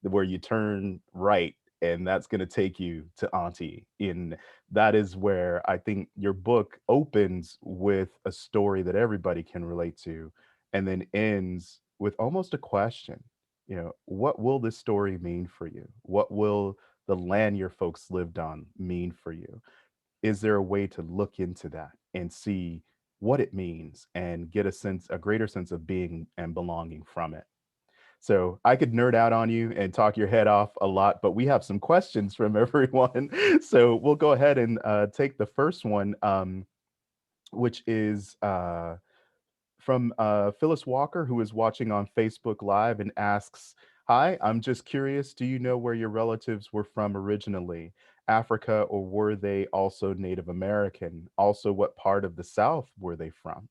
where you turn right, and that's going to take you to Auntie. In that is where I think your book opens with a story that everybody can relate to, and then ends with almost a question. You know, what will this story mean for you? What will the land your folks lived on mean for you? Is there a way to look into that and see what it means and get a greater sense of being and belonging from it? So I could nerd out on you and talk your head off a lot, but we have some questions from everyone. So we'll go ahead and take the first one, which is from Phyllis Walker, who is watching on Facebook Live and asks, "Hi, I'm just curious. Do you know where your relatives were from originally? Africa, or were they also Native American? Also, what part of the South were they from?"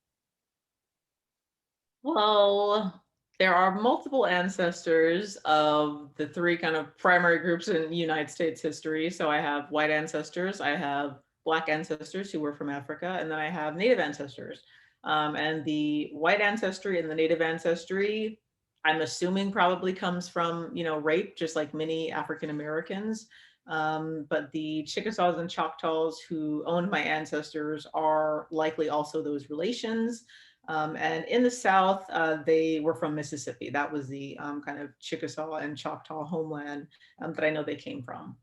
Well, there are multiple ancestors of the three kind of primary groups in United States history. So I have white ancestors, I have Black ancestors who were from Africa, and then I have Native ancestors. And the white ancestry and the Native ancestry, I'm assuming probably comes from, rape, just like many African Americans. But the Chickasaws and Choctaws who owned my ancestors are likely also those relations. And in the South, they were from Mississippi. That was the kind of Chickasaw and Choctaw homeland that I know they came from.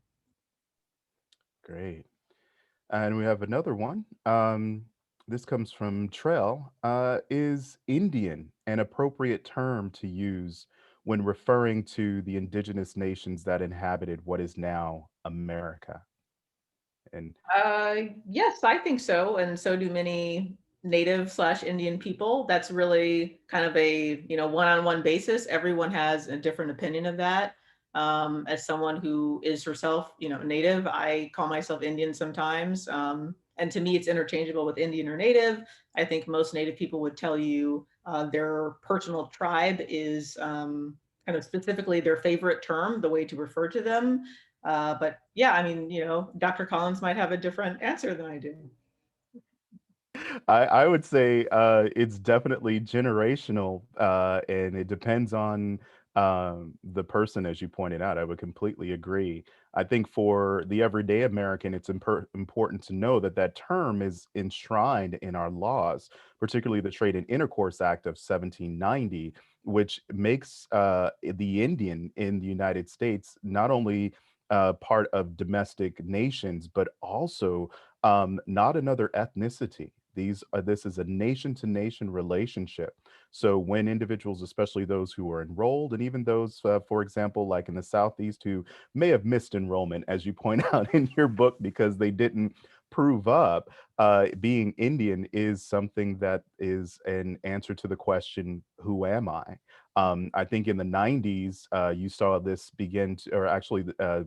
Great. And we have another one. This comes from Trail. Is Indian an appropriate term to use when referring to the indigenous nations that inhabited what is now America? And Yes, I think so, and so do many Native slash Indian people. That's really kind of a one-on-one basis. Everyone has a different opinion of that. As someone who is herself, Native, I call myself Indian sometimes, and to me, it's interchangeable with Indian or Native. I think most Native people would tell you their personal tribe is kind of specifically their favorite term, the way to refer to them. But yeah, I mean, Dr. Collins might have a different answer than I do. I would say it's definitely generational, and it depends on the person, as you pointed out. I would completely agree. I think for the everyday American, it's important to know that that term is enshrined in our laws, particularly the Trade and Intercourse Act of 1790, which makes the Indian in the United States not only part of domestic nations, but also not another ethnicity. This is a nation to nation relationship. So when individuals, especially those who are enrolled, and even those, for example, like in the Southeast, who may have missed enrollment, as you point out in your book, because they didn't prove up, being Indian is something that is an answer to the question, "Who am I?" I think in the 90s, you saw this begin to, or actually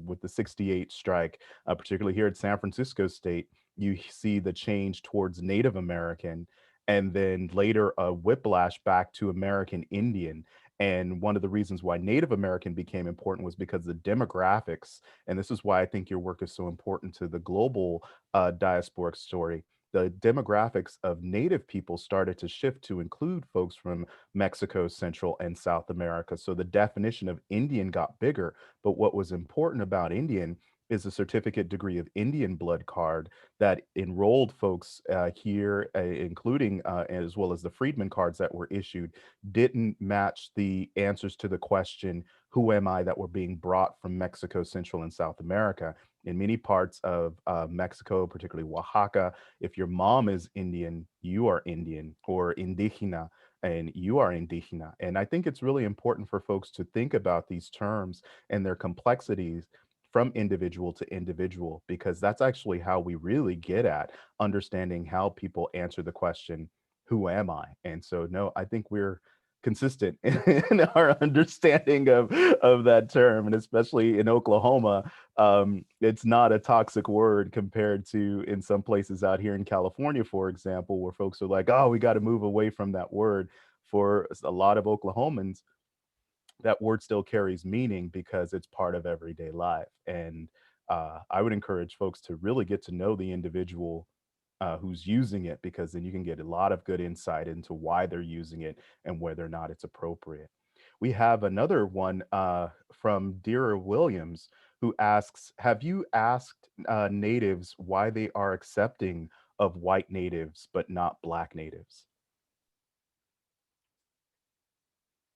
with the 68 strike, particularly here at San Francisco State, you see the change towards Native American, and then later a whiplash back to American Indian. And one of the reasons why Native American became important was because the demographics, and this is why I think your work is so important to the global diasporic story. The demographics of Native people started to shift to include folks from Mexico, Central, and South America. So the definition of Indian got bigger. But what was important about Indian is a certificate degree of Indian blood card that enrolled folks here, including as well as the freedmen cards that were issued, didn't match the answers to the question, "Who am I?" that were being brought from Mexico, Central, and South America. In many parts of Mexico, particularly Oaxaca, if your mom is Indian, you are Indian, or indigena, and you are indigena. And I think it's really important for folks to think about these terms and their complexities from individual to individual, because that's actually how we really get at understanding how people answer the question, "Who am I?" And so, no, I think we're consistent in our understanding of that term, and especially in Oklahoma, it's not a toxic word compared to in some places out here in California, for example, where folks are like, "Oh, we got to move away from that word." For a lot of Oklahomans, that word still carries meaning because it's part of everyday life. And I would encourage folks to really get to know the individual who's using it, because then you can get a lot of good insight into why they're using it and whether or not it's appropriate. We have another one from Dear Williams, who asks, have you asked natives why they are accepting of white natives but not black natives?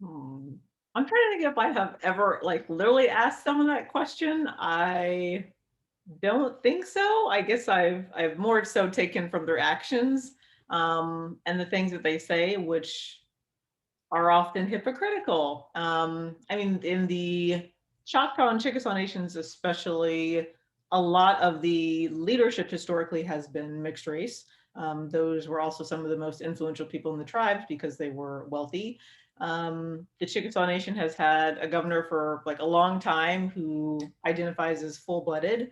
Hmm. I'm trying to think if I have ever like literally asked someone that question. I don't think so. I guess I've more so taken from their actions, and the things that they say, which are often hypocritical. I mean, in the Choctaw and Chickasaw nations, especially, a lot of the leadership historically has been mixed race. Those were also some of the most influential people in the tribes because they were wealthy. The Chickasaw Nation has had a governor for like a long time who identifies as full-blooded.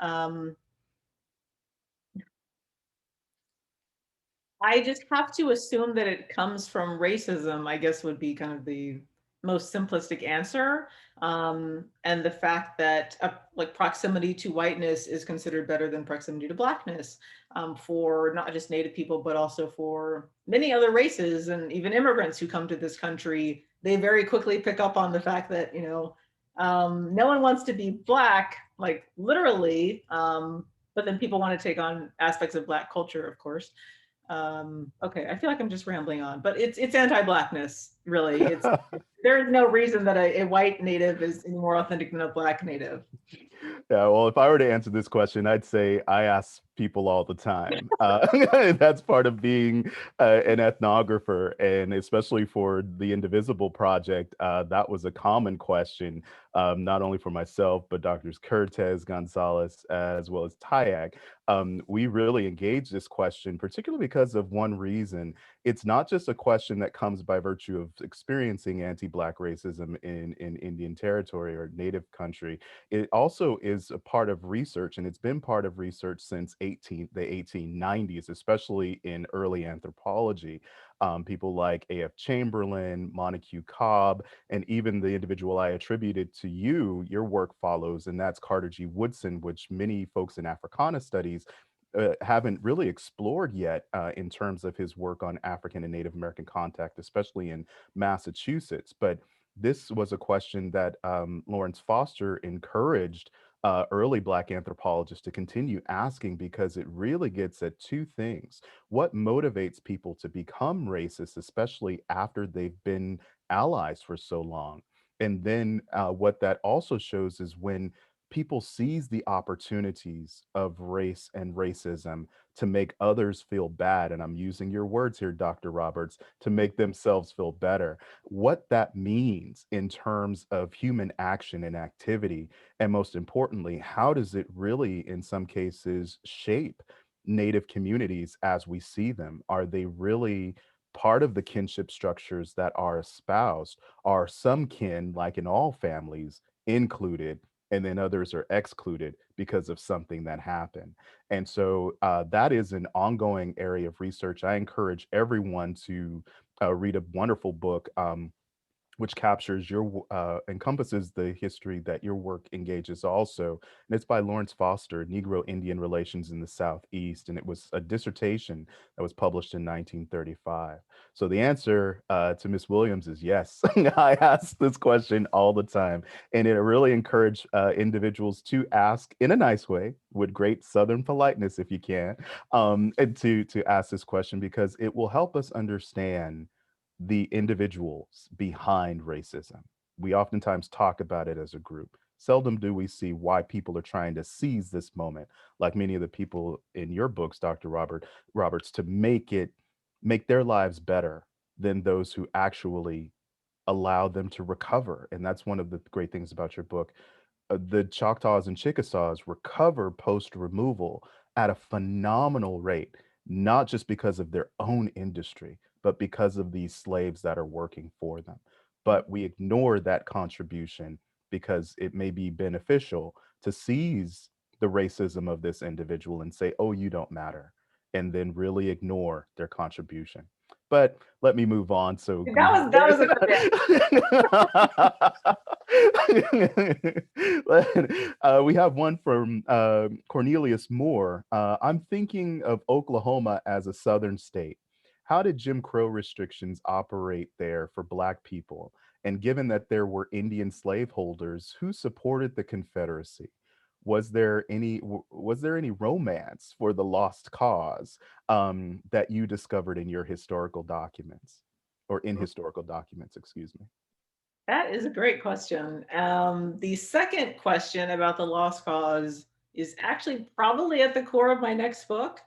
Um, I just have to assume that it comes from racism, I guess would be kind of the most simplistic answer. And the fact that like proximity to whiteness is considered better than proximity to blackness, for not just Native people, but also for many other races and even immigrants who come to this country. They very quickly pick up on the fact that, no one wants to be black, like literally, but then people want to take on aspects of black culture, of course. Okay, I feel like I'm just rambling on, but it's anti-blackness, really. It's there is no reason that a white native is any more authentic than a black native. Yeah, well, if I were to answer this question, I'd say I ask people all the time. That's part of being an ethnographer, and especially for the Indivisible Project, that was a common question, not only for myself, but Doctors Cortez, Gonzalez, as well as Tayak. We really engage this question, particularly because of one reason. It's not just a question that comes by virtue of experiencing anti-Black racism in Indian territory or Native country. It also is a part of research, and it's been part of research since the 1890s, especially in early anthropology. People like A.F. Chamberlain, Montague Cobb, and even the individual I attributed to you, your work follows, and that's Carter G. Woodson, which many folks in Africana studies haven't really explored yet in terms of his work on African and Native American contact, especially in Massachusetts. But this was a question that Lawrence Foster encouraged early Black anthropologists to continue asking, because it really gets at two things. What motivates people to become racist, especially after they've been allies for so long? And then what that also shows is when people seize the opportunities of race and racism to make others feel bad, and I'm using your words here, Dr. Roberts, to make themselves feel better, what that means in terms of human action and activity, and most importantly, how does it really, in some cases, shape Native communities as we see them? Are they really part of the kinship structures that are espoused? Are some kin, like in all families, included, and then others are excluded because of something that happened? And so that is an ongoing area of research. I encourage everyone to read a wonderful book, which captures encompasses the history that your work engages also. And it's by Lawrence Foster, Negro Indian Relations in the Southeast. And it was a dissertation that was published in 1935. So the answer to Miss Williams is yes. I ask this question all the time. And it really encouraged individuals to ask in a nice way, with great Southern politeness, if you can, and to ask this question, because it will help us understand the individuals behind racism. We oftentimes talk about it as a group. Seldom do we see why people are trying to seize this moment, like many of the people in your books, Dr. Roberts, to make their lives better than those who actually allow them to recover. And that's one of the great things about your book. The Choctaws and Chickasaws recover post removal at a phenomenal rate, not just because of their own industry, but because of these slaves that are working for them. But we ignore that contribution because it may be beneficial to seize the racism of this individual and say, oh, you don't matter, and then really ignore their contribution. But let me move on. So That was a we have one from Cornelius Moore. I'm thinking of Oklahoma as a southern state. How did Jim Crow restrictions operate there for Black people? And given that there were Indian slaveholders, who supported the Confederacy? Was there any romance for the lost cause that you discovered in your historical documents, or in historical documents, excuse me? That is a great question. The second question about the lost cause is actually probably at the core of my next book,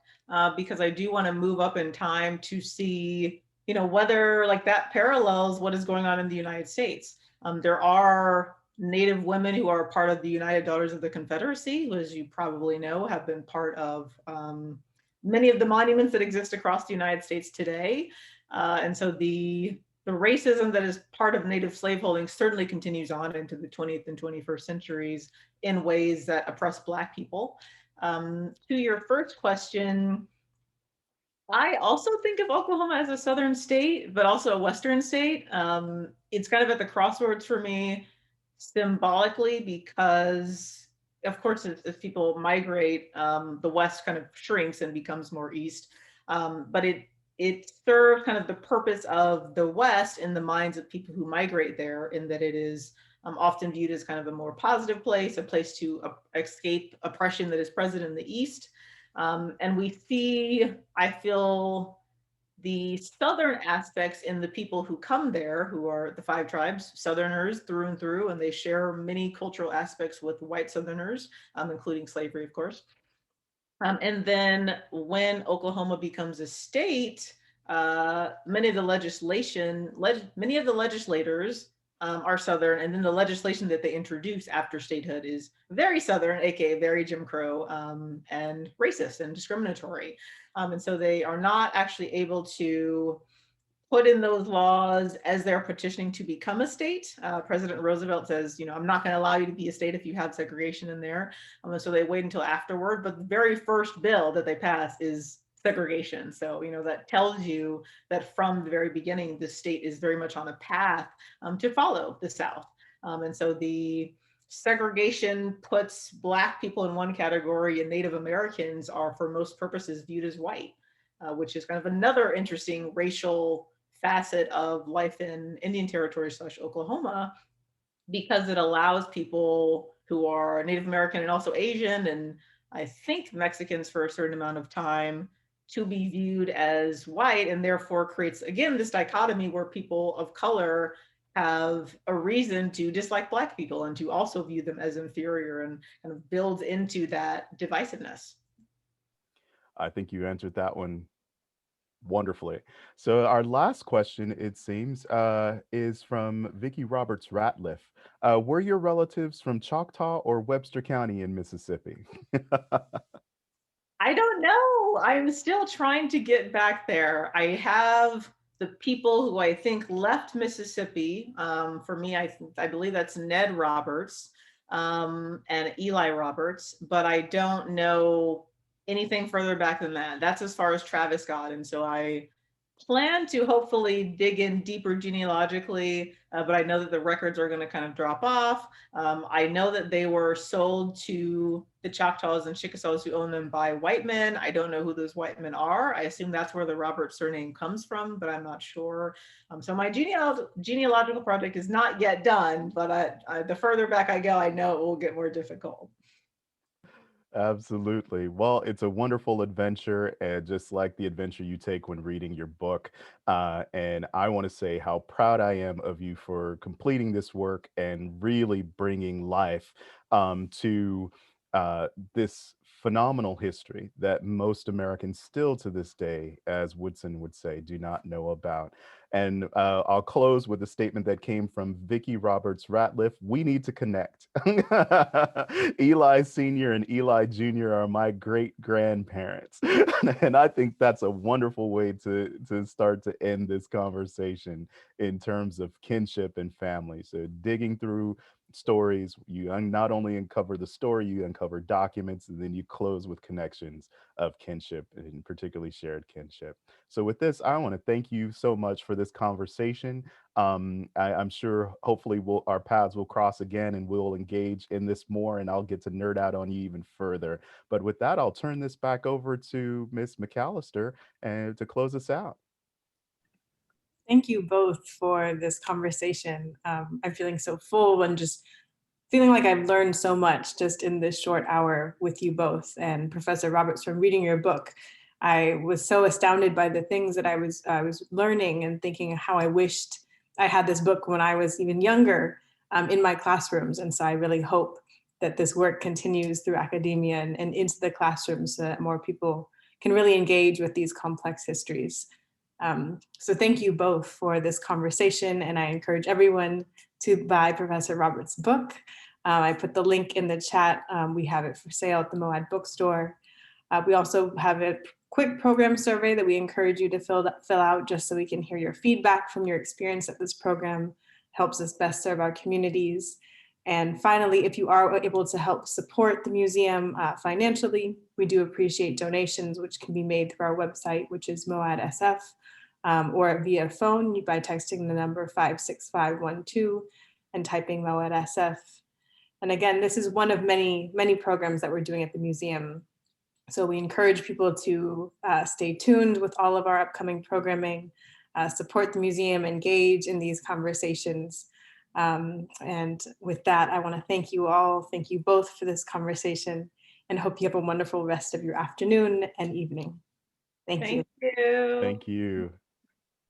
because I do want to move up in time to see, whether like that parallels what is going on in the United States. There are Native women who are part of the United Daughters of the Confederacy, who, as you probably know, have been part of many of the monuments that exist across the United States today. And so the racism that is part of Native slaveholding certainly continues on into the 20th and 21st centuries in ways that oppress Black people. To your first question, I also think of Oklahoma as a southern state, but also a western state. It's kind of at the crossroads for me symbolically because, of course, as people migrate, the west kind of shrinks and becomes more east. But it serves kind of the purpose of the West in the minds of people who migrate there, in that it is often viewed as kind of a more positive place, a place to escape oppression that is present in the East. And we see, I feel, the Southern aspects in the people who come there, who are the 5 tribes, Southerners through and through, and they share many cultural aspects with white Southerners, including slavery, of course. And then when Oklahoma becomes a state, many of the legislators are Southern, and then the legislation that they introduce after statehood is very Southern, aka very Jim Crow, and racist and discriminatory. And so they are not actually able to put in those laws as they're petitioning to become a state. President Roosevelt says, I'm not going to allow you to be a state if you have segregation in there. And so they wait until afterward. But the very first bill that they pass is segregation. So, that tells you that from the very beginning, the state is very much on a path to follow the South. And so the segregation puts Black people in one category and Native Americans are, for most purposes, viewed as white, which is kind of another interesting racial facet of life in Indian Territory / Oklahoma, because it allows people who are Native American and also Asian, and I think Mexicans for a certain amount of time, to be viewed as white, and therefore creates, again, this dichotomy where people of color have a reason to dislike Black people and to also view them as inferior, and kind of builds into that divisiveness. I think you answered that one wonderfully. So our last question, it seems, is from Vicky Roberts Ratliff. Were your relatives from Choctaw or Webster County in Mississippi? I don't know. I'm still trying to get back there. I have the people who I think left Mississippi. For me, I believe that's Ned Roberts and Eli Roberts, but I don't know anything further back than that. That's as far as Travis got. And so I plan to hopefully dig in deeper genealogically, but I know that the records are going to kind of drop off. I know that they were sold to the Choctaws and Chickasaws who own them by white men. I don't know who those white men are. I assume that's where the Robert surname comes from, but I'm not sure. So my genealogical project is not yet done, but the further back I go, I know it will get more difficult. Absolutely. Well, it's a wonderful adventure, and just like the adventure you take when reading your book. And I want to say how proud I am of you for completing this work and really bringing life to this phenomenal history that most Americans still to this day, as Woodson would say, do not know about. And I'll close with a statement that came from Vicki Roberts Ratliff. We need to connect. Eli Sr. and Eli Jr. are my great grandparents. And I think that's a wonderful way to start to end this conversation in terms of kinship and family. So digging through stories, you not only uncover the story, you uncover documents, and then you close with connections of kinship, and particularly shared kinship. So with this, I want to thank you so much for this conversation. I'm sure hopefully our paths will cross again and we'll engage in this more, and I'll get to nerd out on you even further. But with that, I'll turn this back over to Ms. McAllister and to close us out. Thank you both for this conversation. I'm feeling so full and just feeling like I've learned so much just in this short hour with you both. And Professor Roberts, from reading your book, I was so astounded by the things that I was learning and thinking how I wished I had this book when I was even younger in my classrooms. And so I really hope that this work continues through academia and into the classrooms so that more people can really engage with these complex histories. So thank you both for this conversation, and I encourage everyone to buy Professor Roberts' book. I put the link in the chat. We have it for sale at the MoAD bookstore. We also have a quick program survey that we encourage you to fill out just so we can hear your feedback from your experience at this program. Helps us best serve our communities. And finally, if you are able to help support the museum financially, we do appreciate donations, which can be made through our website, which is MoAD SF, or via phone by texting the number 56512 and typing MoAD SF. And again, this is one of many, many programs that we're doing at the museum. So we encourage people to stay tuned with all of our upcoming programming, support the museum, engage in these conversations. And with that, I want to thank you all. Thank you both for this conversation, and hope you have a wonderful rest of your afternoon and evening. Thank you. Thank you. Thank you.